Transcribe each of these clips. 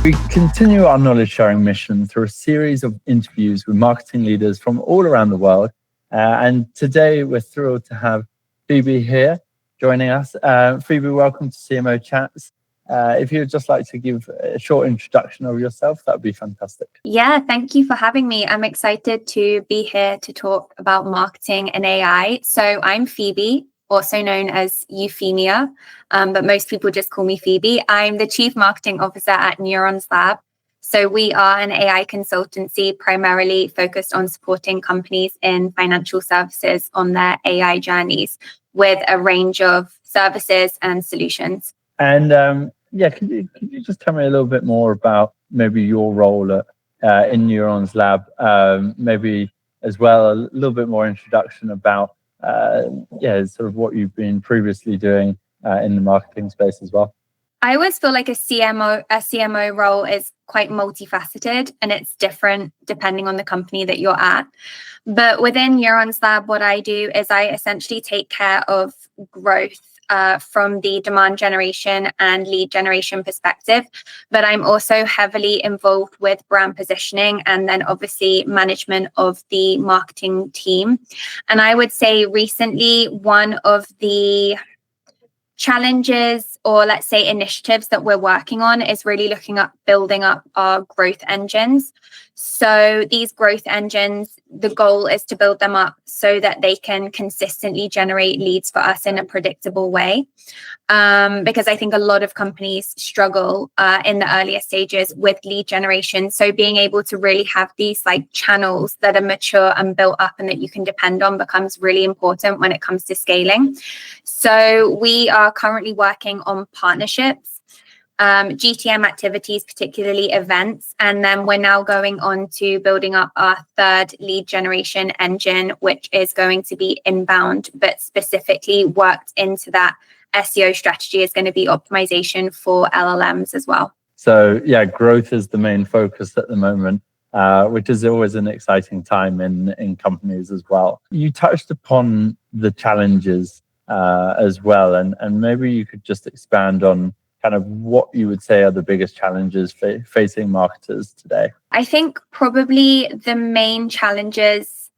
We continue our knowledge sharing mission through a series of interviews with marketing leaders from all around the world. And today we're thrilled to have Phoebe here joining us. Phoebe, welcome to CMO Chats. If you'd just like to give a short introduction of yourself, that would be fantastic. Yeah, thank you for having me. I'm excited to be here to talk about marketing and AI. So I'm Phoebe, also known as Euphemia, but most people just call me Phoebe. I'm the Chief Marketing Officer at Neurons Lab. So we are an AI consultancy primarily focused on supporting companies in financial services on their AI journeys with a range of services and solutions. And could you just tell me a little bit more about maybe your role in Neurons Lab, maybe as well a little bit more introduction about sort of what you've been previously doing in the marketing space as well. I always feel like a CMO role is quite multifaceted and it's different depending on the company that you're at. But within Neurons Lab, what I do is I essentially take care of growth from the demand generation and lead generation perspective. But I'm also heavily involved with brand positioning and then obviously management of the marketing team. And I would say recently, one of the challenges or let's say initiatives that we're working on is really looking at building up our growth engines. So these growth engines, the goal is to build them up so that they can consistently generate leads for us in a predictable way. Because I think a lot of companies struggle in the earlier stages with lead generation. So being able to really have these like channels that are mature and built up and that you can depend on becomes really important when it comes to scaling. So we are currently working on partnerships, GTM activities, particularly events. And then we're now going on to building up our third lead generation engine, which is going to be inbound, but specifically worked into that SEO strategy is going to be optimization for LLMs as well. So growth is the main focus at the moment, which is always an exciting time in companies as well. You touched upon the challenges as well, and maybe you could just expand on kind of what you would say are the biggest challenges facing marketers today. I think probably the main challenges,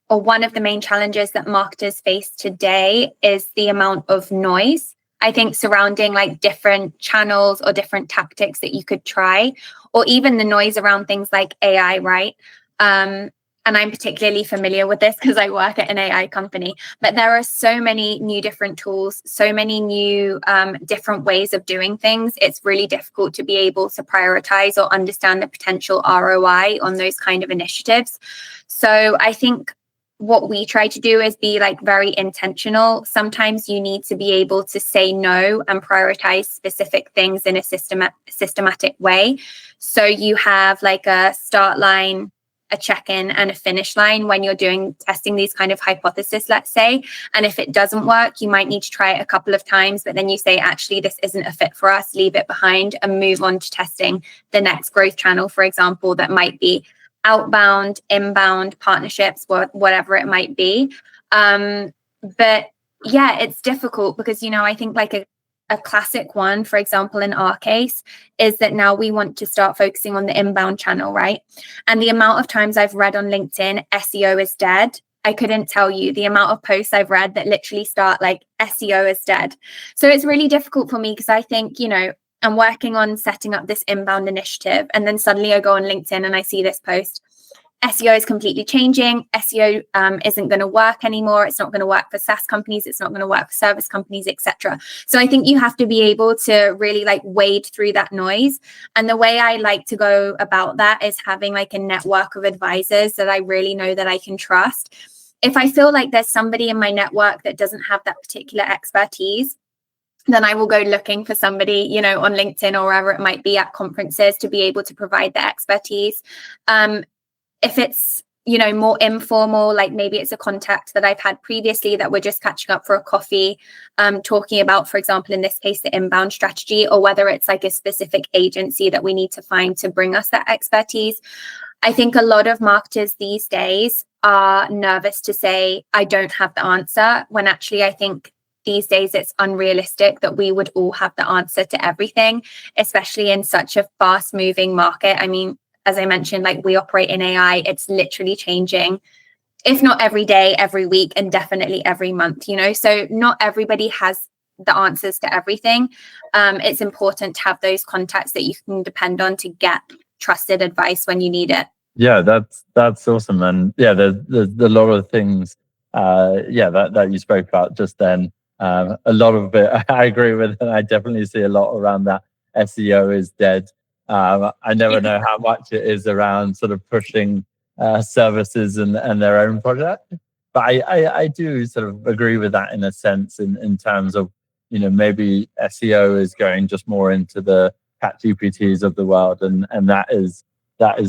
or one of the main challenges that marketers face today is the amount of noise. I think surrounding like different channels or different tactics that you could try, or even the noise around things like AI, right? And I'm particularly familiar with this because I work at an AI company, but there are so many new different tools, so many new different ways of doing things. It's really difficult to be able to prioritize or understand the potential ROI on those kind of initiatives. So I think what we try to do is be like very intentional. Sometimes you need to be able to say no and prioritize specific things in a systematic way. So you have like a start line, a check-in and a finish line when you're testing these kind of hypotheses, let's say. And if it doesn't work, you might need to try it a couple of times, but then you say, actually, this isn't a fit for us, leave it behind and move on to testing the next growth channel, for example, that might be outbound, inbound, partnerships, whatever it might be. But yeah, it's difficult because, I think like a classic one, for example, in our case, is that now we want to start focusing on the inbound channel, right? And the amount of times I've read on LinkedIn, SEO is dead. I couldn't tell you the amount of posts I've read that literally start like SEO is dead. So it's really difficult for me because I think, I'm working on setting up this inbound initiative. And then suddenly I go on LinkedIn and I see this post. SEO is completely changing. SEO isn't going to work anymore. It's not going to work for SaaS companies. It's not going to work for service companies, etc. So I think you have to be able to really like wade through that noise. And the way I like to go about that is having like a network of advisors that I really know that I can trust. If I feel like there's somebody in my network that doesn't have that particular expertise, then I will go looking for somebody, on LinkedIn or wherever it might be at conferences to be able to provide the expertise. If it's, more informal, like maybe it's a contact that I've had previously that we're just catching up for a coffee, talking about, for example, in this case, the inbound strategy, or whether it's like a specific agency that we need to find to bring us that expertise. I think a lot of marketers these days are nervous to say, I don't have the answer, when actually I think these days it's unrealistic that we would all have the answer to everything, especially in such a fast moving market. I mean, as I mentioned, like we operate in AI, it's literally changing, if not every day, every week, and definitely every month, so not everybody has the answers to everything. It's important to have those contacts that you can depend on to get trusted advice when you need it. Yeah, that's awesome. And yeah, there's a lot of things that you spoke about just then. A lot of it I agree with, and I definitely see a lot around that SEO is dead. I never know how much it is around sort of pushing services and their own product. But I do sort of agree with that in a sense, in terms of, maybe SEO is going just more into the chat GPTs of the world, and that is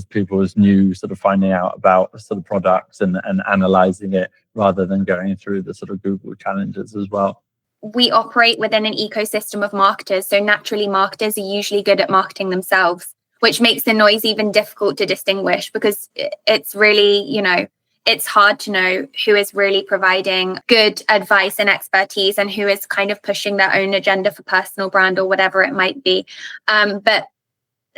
people's new sort of finding out about sort of products and analyzing it, rather than going through the sort of Google challenges as well. We operate within an ecosystem of marketers. So naturally, marketers are usually good at marketing themselves, which makes the noise even difficult to distinguish, because it's really, it's hard to know who is really providing good advice and expertise and who is kind of pushing their own agenda for personal brand or whatever it might be. But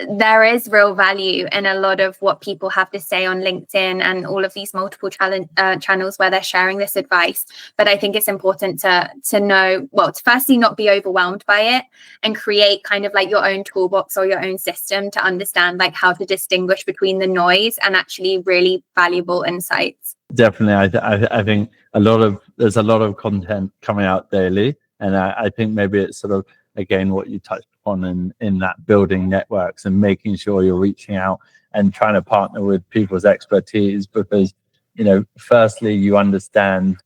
there is real value in a lot of what people have to say on LinkedIn and all of these multiple channels where they're sharing this advice. But I think it's important to know, well, to firstly not be overwhelmed by it, and create kind of like your own toolbox or your own system to understand like how to distinguish between the noise and actually really valuable insights. Definitely. I think there's a lot of content coming out daily, and I think maybe it's sort of, again, what you touched upon in that building networks and making sure you're reaching out and trying to partner with people's expertise, because firstly you understand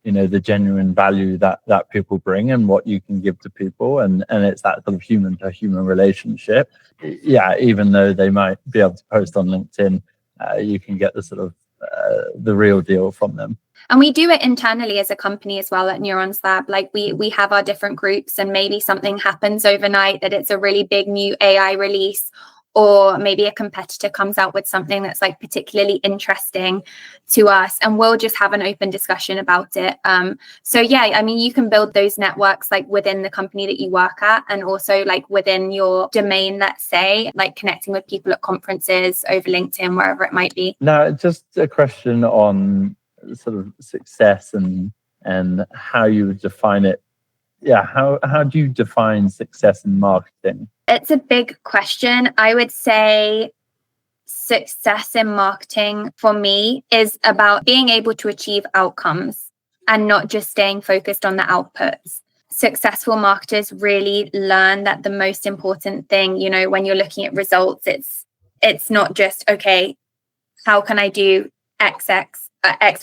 the genuine value that people bring and what you can give to people, and it's that sort of human to human relationship. Even though they might be able to post on LinkedIn, you can get the sort of the real deal from them. And we do it internally as a company as well at Neurons Lab. Like we have our different groups, and maybe something happens overnight that it's a really big new AI release, or maybe a competitor comes out with something that's like particularly interesting to us, and we'll just have an open discussion about it. So I mean, you can build those networks like within the company that you work at, and also like within your domain, let's say, like connecting with people at conferences, over LinkedIn, wherever it might be. Now, just a question on sort of success and how you would define it. How do you define success in marketing? It's a big question. I would say success in marketing for me is about being able to achieve outcomes and not just staying focused on the outputs. Successful marketers really learn that the most important thing, when you're looking at results, it's not just, okay, how can I do X,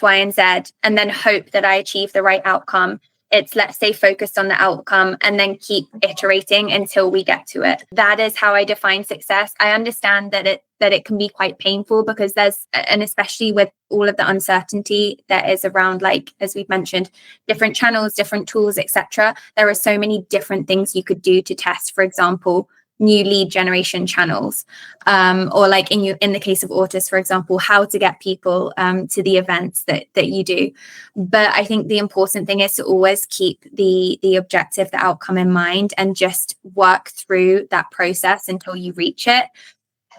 Y, and Z, and then hope that I achieve the right outcome. It's let's stay focused on the outcome and then keep iterating until we get to it. That is how I define success. I understand that it can be quite painful, because and especially with all of the uncertainty that is around, like, as we've mentioned, different channels, different tools, etc. There are so many different things you could do to test, for example, new lead generation channels, or like in the case of Ortus, for example, how to get people to the events that you do. But I think the important thing is to always keep the objective, the outcome in mind, and just work through that process until you reach it.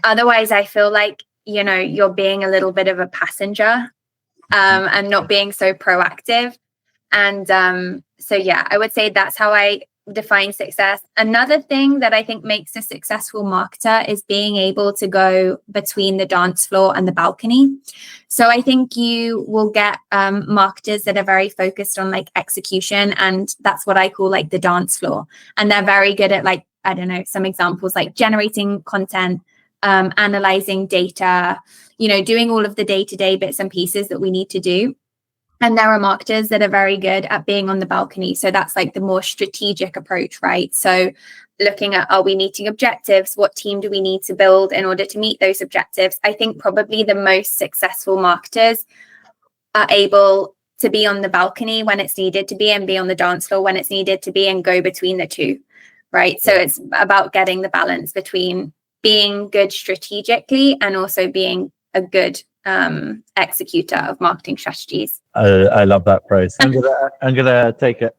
Otherwise, I feel like you're being a little bit of a passenger and not being so proactive. And I would say that's how I define success. Another thing that I think makes a successful marketer is being able to go between the dance floor and the balcony. So I think you will get marketers that are very focused on like execution, and that's what I call like the dance floor. And they're very good at, like, I don't know, some examples like generating content, analyzing data, doing all of the day-to-day bits and pieces that we need to do. And there are marketers that are very good at being on the balcony. So that's like the more strategic approach, right? So looking at, are we meeting objectives? What team do we need to build in order to meet those objectives? I think probably the most successful marketers are able to be on the balcony when it's needed to be, and be on the dance floor when it's needed to be, and go between the two, right? So it's about getting the balance between being good strategically and also being a good executor of marketing strategies. I love that phrase. I'm gonna take a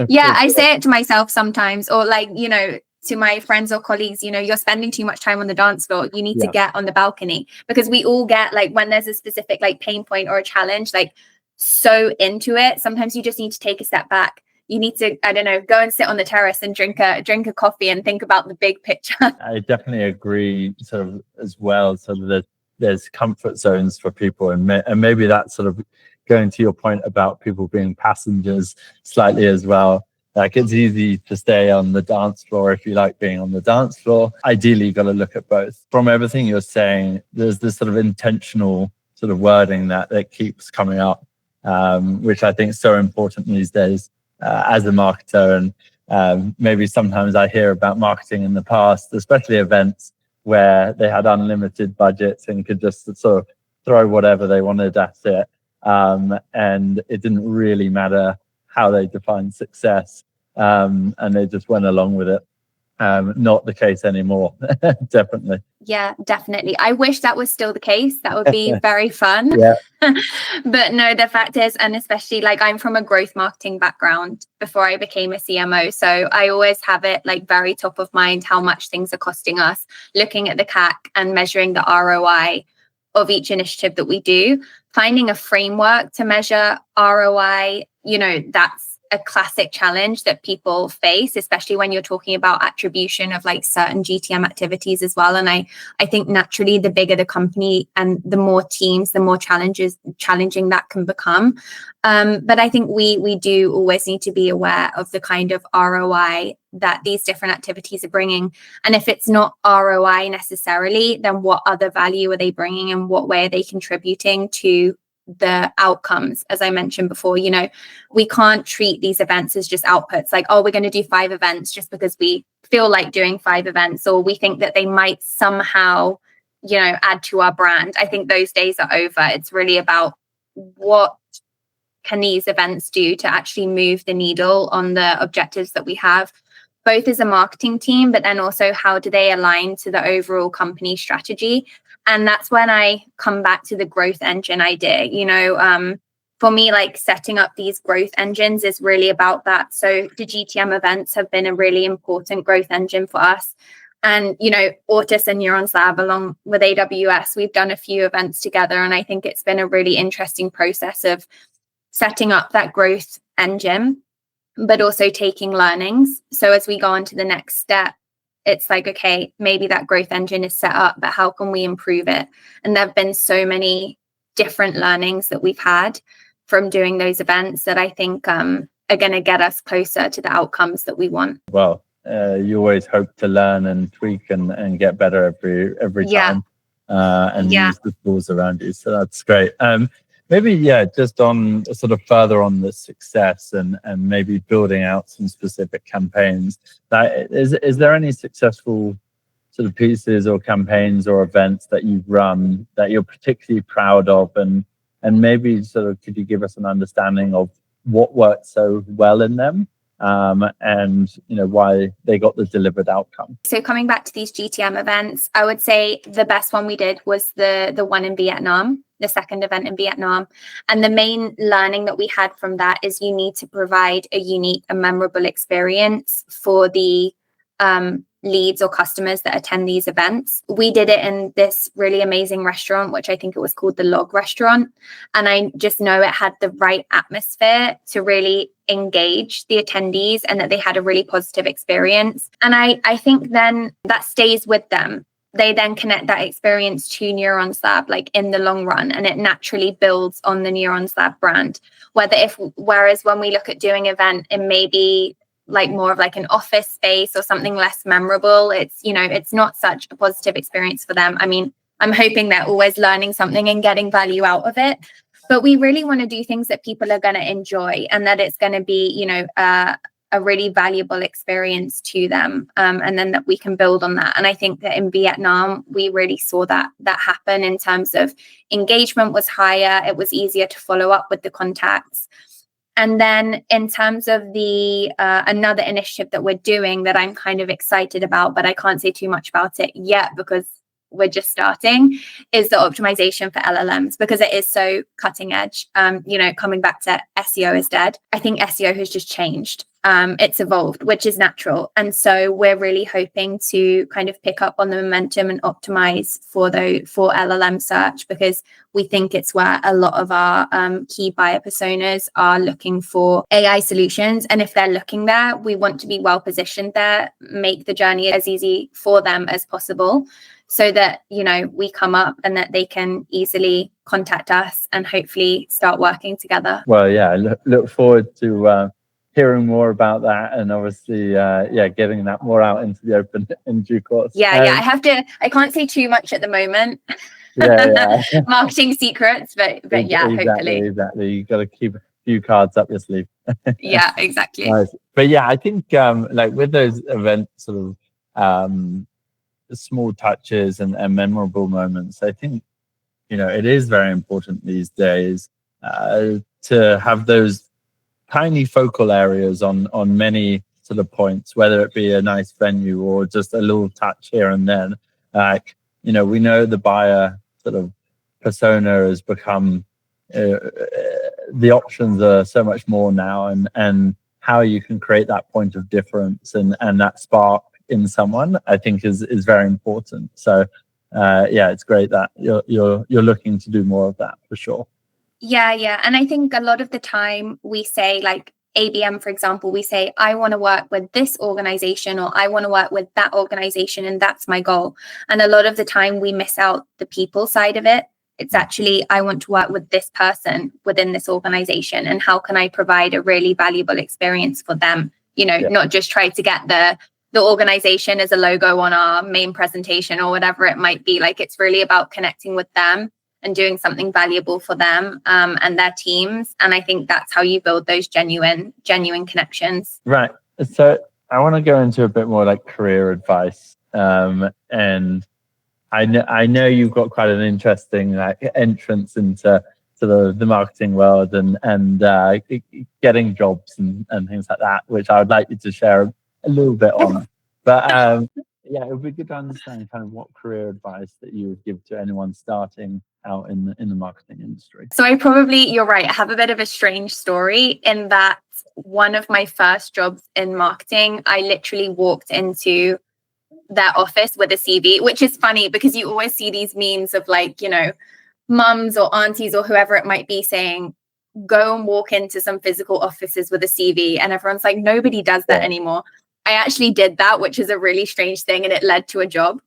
Yeah, I say it to myself sometimes, or like, to my friends or colleagues, you're spending too much time on the dance floor. You need to get on the balcony, because we all get, like, when there's a specific like pain point or a challenge, like, so into it. Sometimes you just need to take a step back. You need to, I don't know, go and sit on the terrace and drink a coffee and think about the big picture. I definitely agree sort of as well. So there's comfort zones for people, and maybe that's sort of going to your point about people being passengers slightly as well. Like, it's easy to stay on the dance floor if you like being on the dance floor. Ideally, you've got to look at both. From everything you're saying, there's this sort of intentional sort of wording that keeps coming up, which I think is so important these days as a marketer. And maybe sometimes I hear about marketing in the past, especially events where they had unlimited budgets and could just sort of throw whatever they wanted at it. And it didn't really matter how they defined success. And they just went along with it. Not the case anymore. Definitely. Yeah, definitely. I wish that was still the case. That would be very fun. Yeah. But no, the fact is, and especially like I'm from a growth marketing background before I became a CMO. So I always have it like very top of mind how much things are costing us, looking at the CAC and measuring the ROI of each initiative that we do, finding a framework to measure ROI. That's a classic challenge that people face, especially when you're talking about attribution of like certain GTM activities as well. And I think naturally the bigger the company and the more teams, the more challenging that can become. But I think we do always need to be aware of the kind of ROI that these different activities are bringing. And if it's not ROI necessarily, then what other value are they bringing, and what way are they contributing to the outcomes? As I mentioned before, we can't treat these events as just outputs, like, oh, we're going to do 5 events just because we feel like doing 5 events, or we think that they might somehow, add to our brand. I think those days are over. It's really about what can these events do to actually move the needle on the objectives that we have, both as a marketing team, but then also how do they align to the overall company strategy. And that's when I come back to the growth engine idea. For me, like, setting up these growth engines is really about that. So the GTM events have been a really important growth engine for us. And, Ortus and Neurons Lab, along with AWS, we've done a few events together. And I think it's been a really interesting process of setting up that growth engine, but also taking learnings. So as we go on to the next step, it's like, okay, maybe that growth engine is set up, but how can we improve it? And there have been so many different learnings that we've had from doing those events that I think are going to get us closer to the outcomes that we want. Well, you always hope to learn and tweak and get better every time, and use the tools around you. So that's great. Maybe, just on sort of further on the success and maybe building out some specific campaigns. Is there any successful sort of pieces or campaigns or events that you've run that you're particularly proud of, and maybe sort of could you give us an understanding of what worked so well in them, and why they got the delivered outcome? So coming back to these GTM events, I would say the best one we did was the one in Vietnam, the second event in Vietnam. And the main learning that we had from that is you need to provide a unique and memorable experience for the leads or customers that attend these events. We did it in this really amazing restaurant, which I think it was called the Log Restaurant. And I just know it had the right atmosphere to really engage the attendees and that they had a really positive experience. And I think then that stays with them. They then connect that experience to Neurons Lab, like in the long run, and it naturally builds on the Neurons Lab brand. Whereas when we look at doing event in maybe like more of like an office space or something less memorable, it's not such a positive experience for them. I mean, I'm hoping they're always learning something and getting value out of it, but we really want to do things that people are going to enjoy and that it's going to be, a really valuable experience to them, and then that we can build on that. And I think that in Vietnam, we really saw that happen in terms of engagement was higher. It was easier to follow up with the contacts. And then in terms of the another initiative that we're doing that I'm kind of excited about, but I can't say too much about it yet because we're just starting, is the optimization for LLMs, because it is so cutting edge. Coming back to SEO is dead. I think SEO has just changed. It's evolved, which is natural. And so we're really hoping to kind of pick up on the momentum and optimize for LLM search, because we think it's where a lot of our key buyer personas are looking for AI solutions. And if they're looking there, we want to be well positioned there, make the journey as easy for them as possible, so that, we come up and that they can easily contact us and hopefully start working together. Well, yeah, I look forward to hearing more about that, and obviously, getting that more out into the open in due course. I can't say too much at the moment. Marketing secrets, but hopefully. Exactly. You got to keep a few cards up your sleeve. Yeah, exactly. Nice. But yeah, I think with those events, sort of small touches and memorable moments, I think, it is very important these days to have those tiny focal areas on many sort of points, whether it be a nice venue or just a little touch here and then. We know the buyer sort of persona has become, the options are so much more now, and how you can create that point of difference and that spark in someone, I think is very important. So it's great that you're looking to do more of that for sure. Yeah. And I think a lot of the time we say, like ABM, for example, we say, I want to work with this organization, or I want to work with that organization, and that's my goal. And a lot of the time we miss out the people side of it. It's actually, I want to work with this person within this organization, and how can I provide a really valuable experience for them? Not just try to get the organization as a logo on our main presentation or whatever it might be. Like, it's really about connecting with them and doing something valuable for them and their teams. And I think that's how you build those genuine connections. Right. So I want to go into a bit more like career advice. And I know you've got quite an interesting entrance into the marketing world and getting jobs and things like that, which I would like you to share a little bit on. But it would be good to understand kind of what career advice that you would give to anyone starting out in the marketing industry. So you're right, I have a bit of a strange story in that one of my first jobs in marketing, I literally walked into their office with a CV, which is funny because you always see these memes of mums or aunties or whoever it might be saying, go and walk into some physical offices with a CV. And everyone's like, nobody does that anymore. I actually did that, which is a really strange thing, and it led to a job.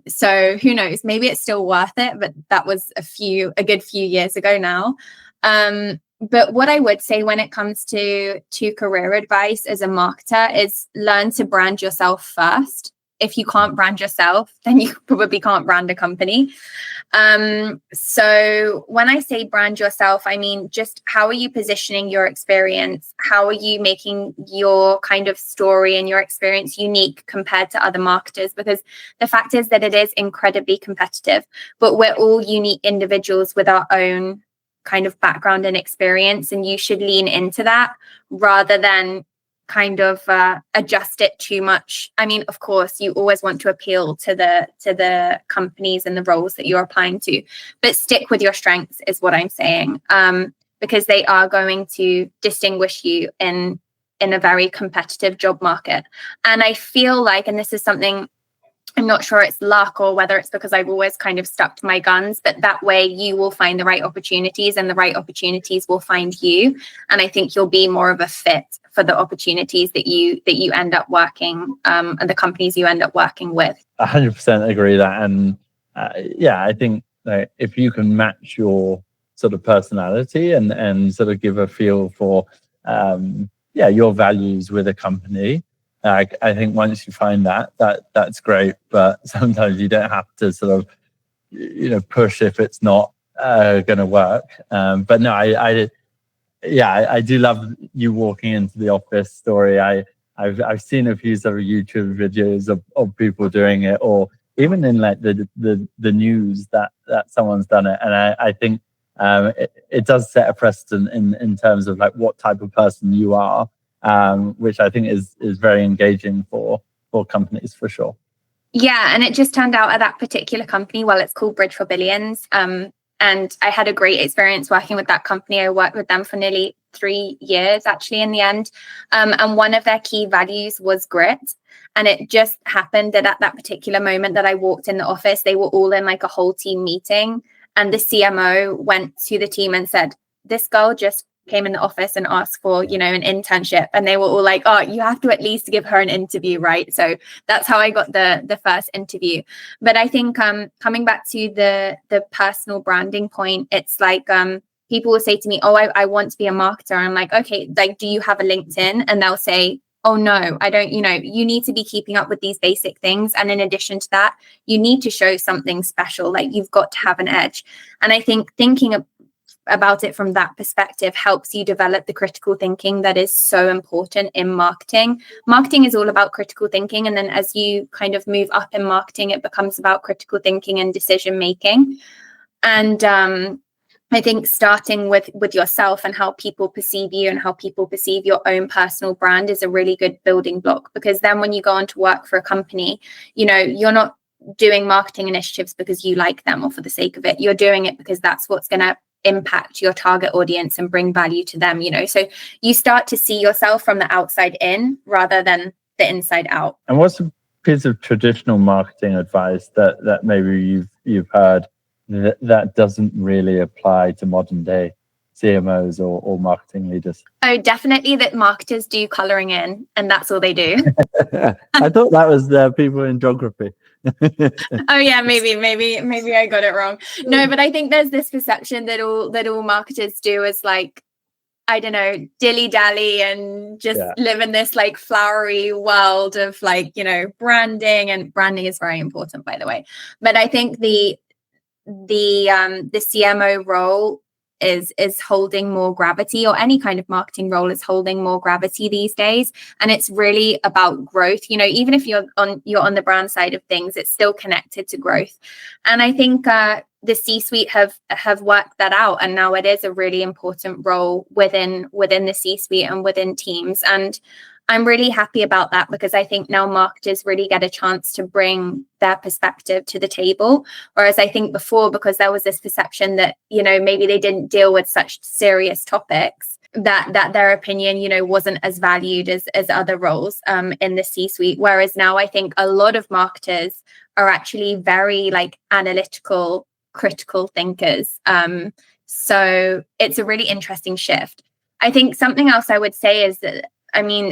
So who knows? Maybe it's still worth it, but that was a good few years ago now. But what I would say when it comes to career advice as a marketer is learn to brand yourself first. If you can't brand yourself, then you probably can't brand a company. So when I say brand yourself, I mean, just how are you positioning your experience? How are you making your kind of story and your experience unique compared to other marketers? Because the fact is that it is incredibly competitive, but we're all unique individuals with our own kind of background and experience. And you should lean into that rather than kind of adjust it too much. I mean, of course, you always want to appeal to the companies and the roles that you're applying to, but stick with your strengths is what I'm saying, because they are going to distinguish you in a very competitive job market. And I feel like, and this is something, I'm not sure it's luck or whether it's because I've always kind of stuck to my guns, but that way you will find the right opportunities and the right opportunities will find you. And I think you'll be more of a fit for the opportunities that you end up working and the companies you end up working with. 100% agree that. And I think if you can match your sort of personality and sort of give a feel for your values with a company, I think once you find that's great. But sometimes you don't have to sort of push if it's not going to work. But no, I do love you walking into the office story. I've seen a few sort of YouTube videos of people doing it, or even in like the news that someone's done it. And I think it does set a precedent in terms of like what type of person you are, which I think is very engaging for companies for sure. Yeah, and it just turned out at that particular company, well, it's called Bridge for Billions. And I had a great experience working with that company. I worked with them for nearly 3 years, actually, in the end. And one of their key values was grit. And it just happened that at that particular moment that I walked in the office, they were all in like a whole team meeting. And the CMO went to the team and said, this girl just came in the office and asked for, an internship. And they were all like, oh, you have to at least give her an interview, right? So that's how I got the first interview. But I think coming back to the personal branding point, it's like people will say to me, oh, I want to be a marketer. I'm like, okay, like, do you have a LinkedIn? And they'll say, oh, no, I don't. You need to be keeping up with these basic things. And in addition to that, you need to show something special. Like, you've got to have an edge. And I think thinking about it from that perspective helps you develop the critical thinking that is so important in marketing. Marketing is all about critical thinking. And then as you kind of move up in marketing, it becomes about critical thinking and decision making. And I think starting with yourself and how people perceive you and how people perceive your own personal brand is a really good building block, because then when you go on to work for a company, you're not doing marketing initiatives because you like them or for the sake of it. You're doing it because that's what's going to impact your target audience and bring value to them. So you start to see yourself from the outside in rather than the inside out. And what's a piece of traditional marketing advice that maybe you've heard that doesn't really apply to modern day CMOs or marketing leaders? Oh, definitely that marketers do coloring in, and that's all they do. I thought that was the people in geography. Oh yeah, maybe I got it wrong. No, but I think there's this perception that all marketers do is like, I don't know, dilly-dally and just live in this like flowery world of like, branding, and branding is very important, by the way. But I think the CMO role is holding more gravity, or any kind of marketing role is holding more gravity these days. And it's really about growth. Even if you're on the brand side of things, it's still connected to growth. And I think the C-suite have worked that out, and now it is a really important role within the C-suite and within teams. And I'm really happy about that, because I think now marketers really get a chance to bring their perspective to the table. Whereas I think before, because there was this perception that, maybe they didn't deal with such serious topics, that their opinion, wasn't as valued as other roles in the C-suite. Whereas now I think a lot of marketers are actually very like analytical, critical thinkers. So it's a really interesting shift. I think something else I would say is that,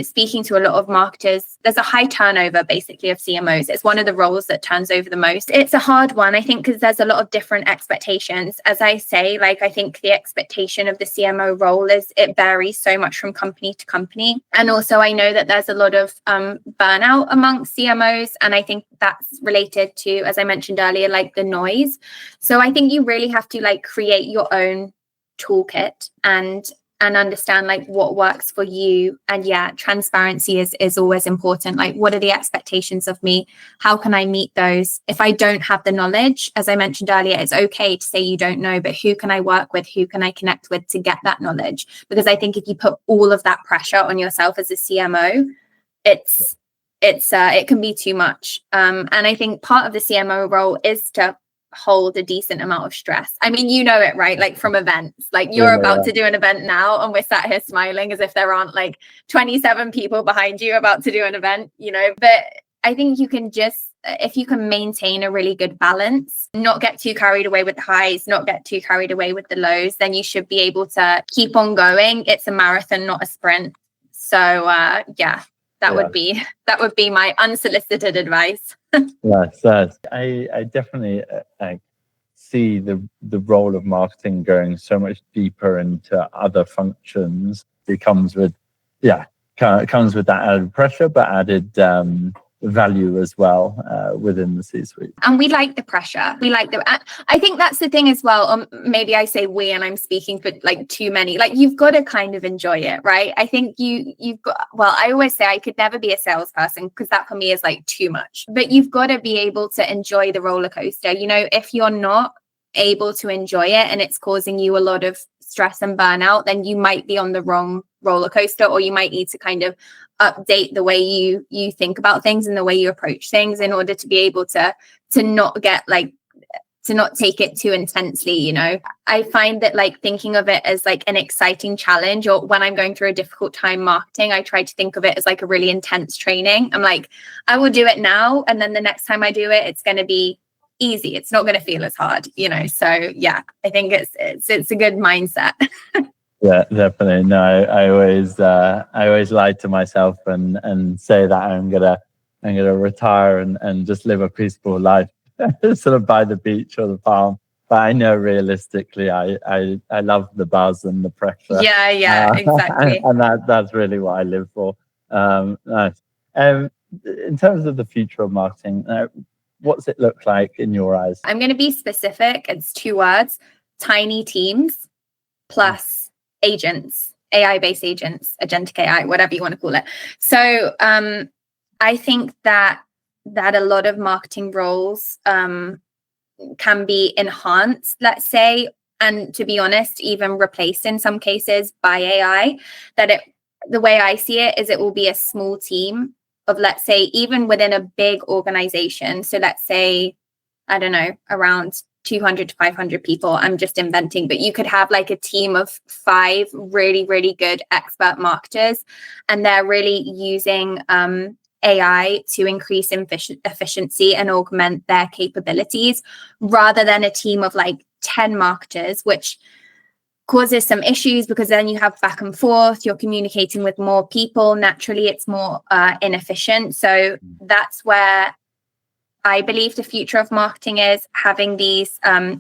speaking to a lot of marketers, there's a high turnover basically of CMOs. It's one of the roles that turns over the most. It's a hard one, I think, because there's a lot of different expectations. As I say, like, I think the expectation of the CMO role it varies so much from company to company. And also I know that there's a lot of burnout amongst CMOs. And I think that's related to, as I mentioned earlier, like the noise. So I think you really have to like create your own toolkit and understand like what works for you. And transparency is always important. Like, what are the expectations of me? How can I meet those? If I don't have the knowledge, as I mentioned earlier, it's okay to say you don't know, but who can I work with? Who can I connect with to get that knowledge? Because I think if you put all of that pressure on yourself as a CMO, it can be too much. And I think part of the CMO role is to hold a decent amount of stress. It, right? Like from events, like you're about to do an event now, and we're sat here smiling as if there aren't like 27 people behind you about to do an event, but I think you can just, if you can maintain a really good balance, not get too carried away with the highs, not get too carried away with the lows, then you should be able to keep on going. It's a marathon, not a sprint. So that would be my unsolicited advice. Yes. I definitely see the role of marketing going so much deeper into other functions. It comes with that added pressure, but added value as well within the C-suite. And we like the pressure. I think that's the thing as well. Maybe I say we, and I'm speaking for like too many. Like, you've got to kind of enjoy it, right? I think you've got. Well, I always say I could never be a salesperson, because that for me is like too much. But you've got to be able to enjoy the roller coaster. If you're not able to enjoy it and it's causing you a lot of stress and burnout, then you might be on the wrong roller coaster, or you might need to kind of update the way you think about things and the way you approach things in order to be able to not get like, to not take it too intensely, you know. I find that like thinking of it as like an exciting challenge, or when I'm going through a difficult time marketing, I try to think of it as like a really intense training. I'm like, I will do it now, and then the next time I do it, it's going to be easy. It's not going to feel as hard, you know. So yeah, I think it's a good mindset. Yeah, definitely. No, I always lie to myself and say that I'm gonna retire and just live a peaceful life, sort of by the beach or the farm. But I know realistically, I love the buzz and the pressure. Yeah, exactly. And that's really what I live for. Nice. In terms of the future of marketing, what's it look like in your eyes? I'm going to be specific. It's 2 words: tiny teams plus agents, AI-based agents, agentic AI, whatever you want to call it. So I think that a lot of marketing roles can be enhanced, let's say, and to be honest, even replaced in some cases by AI. The way I see it is it will be a small team of, let's say, even within a big organization. So let's say, I don't know, around 200 to 500 people. I'm just inventing, but you could have like a team of 5 really, really good expert marketers, and they're really using AI to increase efficiency and augment their capabilities, rather than a team of like 10 marketers, which causes some issues because then you have back and forth, you're communicating with more people. Naturally, it's more inefficient. So that's where I believe the future of marketing is, having these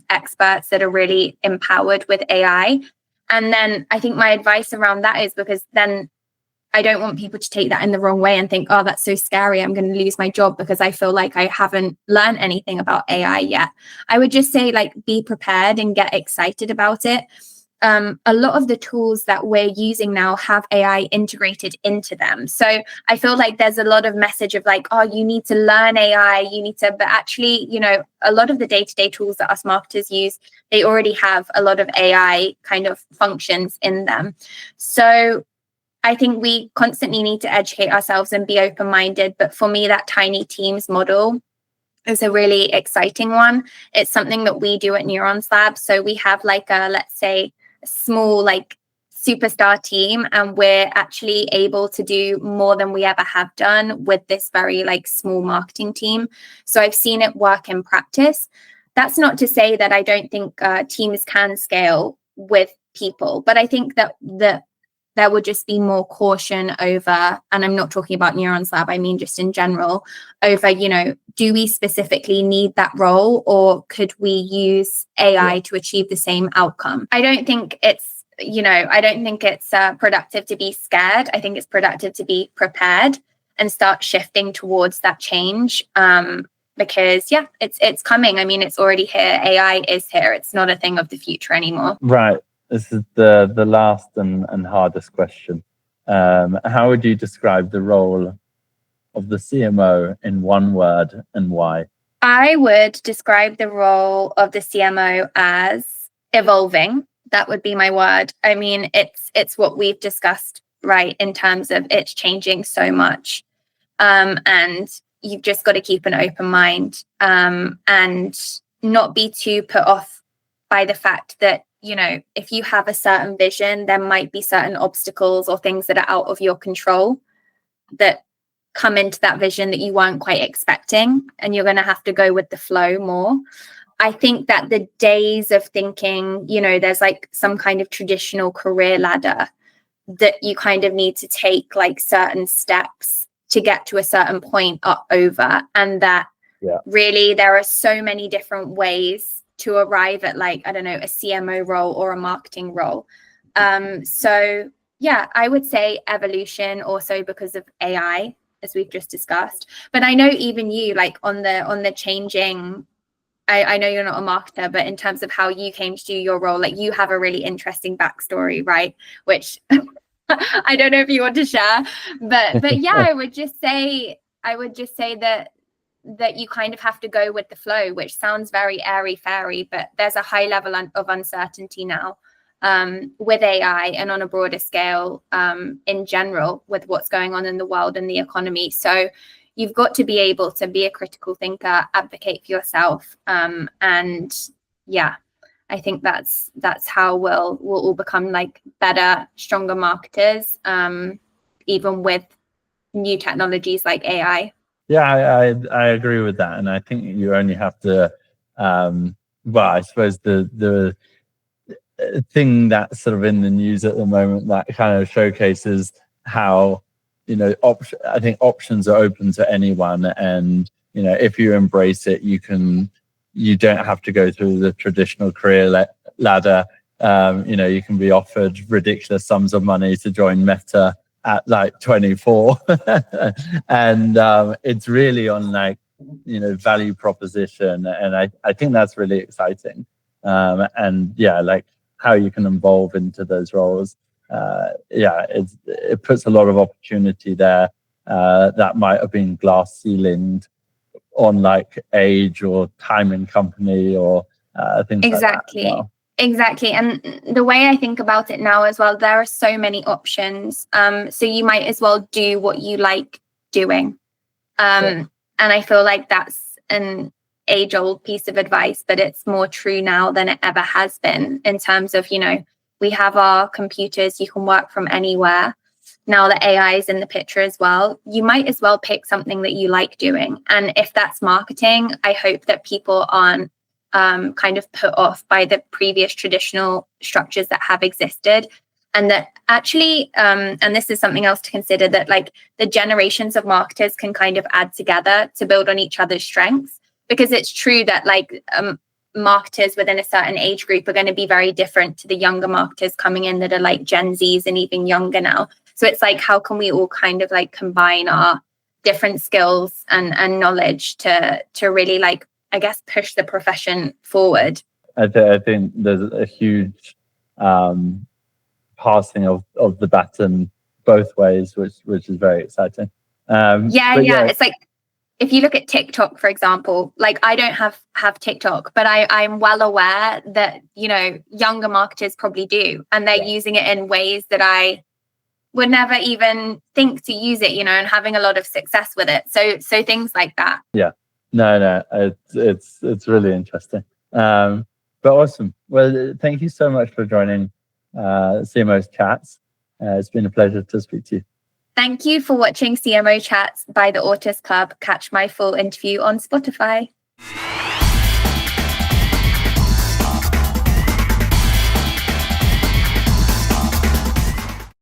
experts that are really empowered with AI. And then I think my advice around that is, because then I don't want people to take that in the wrong way and think, oh, that's so scary, I'm going to lose my job because I feel like I haven't learned anything about AI yet. I would just say, like, be prepared and get excited about it. A lot of the tools that we're using now have AI integrated into them. So I feel like there's a lot of message of like, oh, you need to learn AI, but actually, you know, a lot of the day-to-day tools that us marketers use, they already have a lot of AI kind of functions in them. So I think we constantly need to educate ourselves and be open-minded. But for me, that tiny teams model is a really exciting one. It's something that we do at Neurons Lab. So we have like let's say, a small like superstar team, and we're actually able to do more than we ever have done with this very like small marketing team. So I've seen it work in practice. That's not to say that I don't think teams can scale with people, but I think that there would just be more caution over, and I'm not talking about Neurons Lab, I mean just in general, over, you know, do we specifically need that role, or could we use AI to achieve the same outcome? I don't think it's productive to be scared. I think it's productive to be prepared and start shifting towards that change. Because it's coming. I mean, it's already here. AI is here. It's not a thing of the future anymore. Right. This is the last and hardest question. How would you describe the role of the CMO in one word, and why? I would describe the role of the CMO as evolving. That would be my word. I mean, it's what we've discussed, right, in terms of it's changing so much. And you've just got to keep an open mind, and not be too put off by the fact that, you know, if you have a certain vision, there might be certain obstacles or things that are out of your control that come into that vision that you weren't quite expecting, and you're going to have to go with the flow more. I think that the days of thinking, you know, there's like some kind of traditional career ladder that you kind of need to take like certain steps to get to a certain point are over, and that really there are so many different ways to arrive at, like, I don't know, a CMO role or a marketing role. So yeah, I would say evolution, also because of AI, as we've just discussed. But I know even you, like on the changing, I know you're not a marketer, but in terms of how you came to do your role, like you have a really interesting backstory, right? Which I don't know if you want to share, but yeah, I would just say that you kind of have to go with the flow, which sounds very airy fairy, but there's a high level of uncertainty now. with AI and on a broader scale in general with what's going on in the world and the economy. So you've got to be able to be a critical thinker, advocate for yourself, and yeah, I think that's how we'll all become like better, stronger marketers, even with new technologies like AI. Yeah, I agree with that, and I think you only have to. I suppose the thing that's sort of in the news at the moment that kind of showcases how I think options are open to anyone, and if you embrace it, you don't have to go through the traditional career ladder. You can be offered ridiculous sums of money to join Meta at like 24 and it's really on like value proposition, and I think that's really exciting, and yeah, like how you can evolve into those roles. It puts a lot of opportunity there that might have been glass ceilinged on like age or time in company or things like that as well. Exactly. And the way I think about it now as well, there are so many options. So you might as well do what you like doing. And I feel like that's an age-old piece of advice, but it's more true now than it ever has been in terms of, we have our computers, you can work from anywhere. Now that AI is in the picture as well, you might as well pick something that you like doing. And if that's marketing, I hope that people aren't kind of put off by the previous traditional structures that have existed, and that actually and this is something else to consider, that like the generations of marketers can kind of add together to build on each other's strengths, because it's true that like marketers within a certain age group are going to be very different to the younger marketers coming in that are like Gen Zs and even younger now. So it's like, how can we all kind of like combine our different skills and knowledge to really like, I guess, push the profession forward? I think there's a huge passing of the baton both ways, which is very exciting. It's like, if you look at TikTok, for example, like I don't have TikTok, but I'm well aware that, younger marketers probably do. And they're using it in ways that I would never even think to use it, and having a lot of success with it. So things like that. Yeah. No, it's really interesting. But awesome. Well, thank you so much for joining CMO Chats. It's been a pleasure to speak to you. Thank you for watching CMO Chats by the Ortus Club. Catch my full interview on Spotify.